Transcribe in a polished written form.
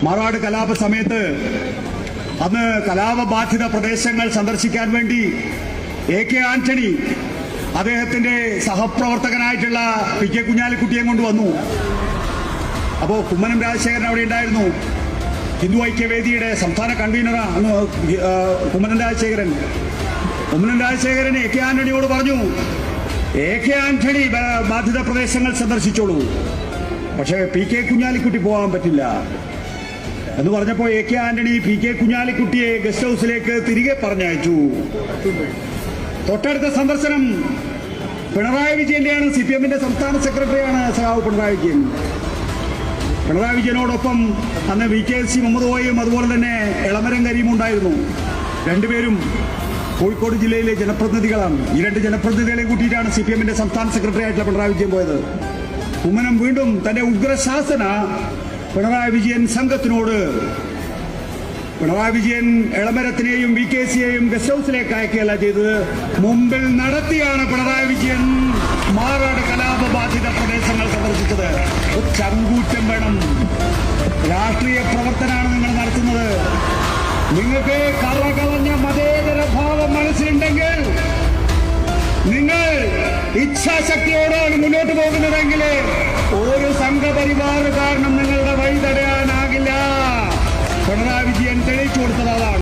മാറാട് കലാപ സമയത്ത് അന്ന് കലാപബാധിത പ്രദേശങ്ങൾ സന്ദർശിക്കാൻ വേണ്ടി AK ആന്റണി അദ്ദേഹത്തിന്റെ സഹപ്രവർത്തകനായിട്ടുള്ള PK കുഞ്ഞാലിക്കുട്ടിയെ കൊണ്ടുവന്നു. അപ്പോ കുമ്മനം രാജശേഖരൻ അവിടെ ഉണ്ടായിരുന്നു. ഹിന്ദു ഐക്യവേദിയുടെ സംസ്ഥാന കൺവീനറാണ് കുമ്മനം രാജശേഖരൻ. AK ആന്റണിയോട് പറഞ്ഞു, AK ആന്റണി ബാധിത പ്രദേശങ്ങൾ സന്ദർശിച്ചോളൂ, പക്ഷേ PK കുഞ്ഞാലിക്കുട്ടി പോകാൻ പറ്റില്ല എന്ന് പറഞ്ഞപ്പോൾ AK ആന്റണി PK കുഞ്ഞാലിക്കുട്ടിയെ ഗസ്റ്റ് ഹൌസിലേക്ക് തിരികെ പറഞ്ഞയച്ചു. തൊട്ടടുത്ത സന്ദർശനം പിണറായി വിജയന്റെയാണ്. CPMന്റെ സംസ്ഥാന സെക്രട്ടറിയാണ് സഖാവ് പിണറായി വിജയൻ. പിണറായി വിജയനോടൊപ്പം അന്ന് VKC മുഹമ്മദ് കോയയും അതുപോലെ തന്നെ എളമരം കരീമും ഉണ്ടായിരുന്നു. രണ്ടുപേരും കോഴിക്കോട് ജില്ലയിലെ ജനപ്രതിനിധികളാണ്. ഈ രണ്ട് ജനപ്രതിനിധികളെ കൂട്ടിയിട്ടാണ് CPMന്റെ സംസ്ഥാന സെക്രട്ടറി ആയിട്ടുള്ള പിണറായി വിജയൻ പോയത്. കുമ്മനം വീണ്ടും തന്റെ ഉഗ്രശാസന പിണറായി വിജയൻ സംഘത്തിനോട് പിണറായി വിജയൻ എളമരത്തിനെയും VKCയെയും ഗസ്റ്റ് ഹൌസിലേക്ക് അയക്കുകയല്ല ചെയ്തത്, മുമ്പിൽ നടത്തിയാണ് പിണറായി വിജയൻ മാറാട് കലാപബാധിത പ്രദേശങ്ങൾ സന്ദർശിച്ചത്. ചങ്കൂറ്റം വേണം. രാഷ്ട്രീയ പ്രവർത്തനമാണ് നിങ്ങൾ നടത്തുന്നത്. നിങ്ങൾക്ക് കറകളഞ്ഞ മതേതര ഭാവം മനസ്സിലുണ്ടെങ്കിൽ, നിങ്ങൾ ഇച്ഛാശക്തിയോടാണ് മുന്നോട്ട് പോകുന്നതെങ്കിൽ ഒരു സംഘപരിവാർ കാരണം നിങ്ങളുടെ വഴി തടയാനാകില്ല. പിണറായി വിജയൻ തെളിയിച്ചു കൊടുത്തതാണ്.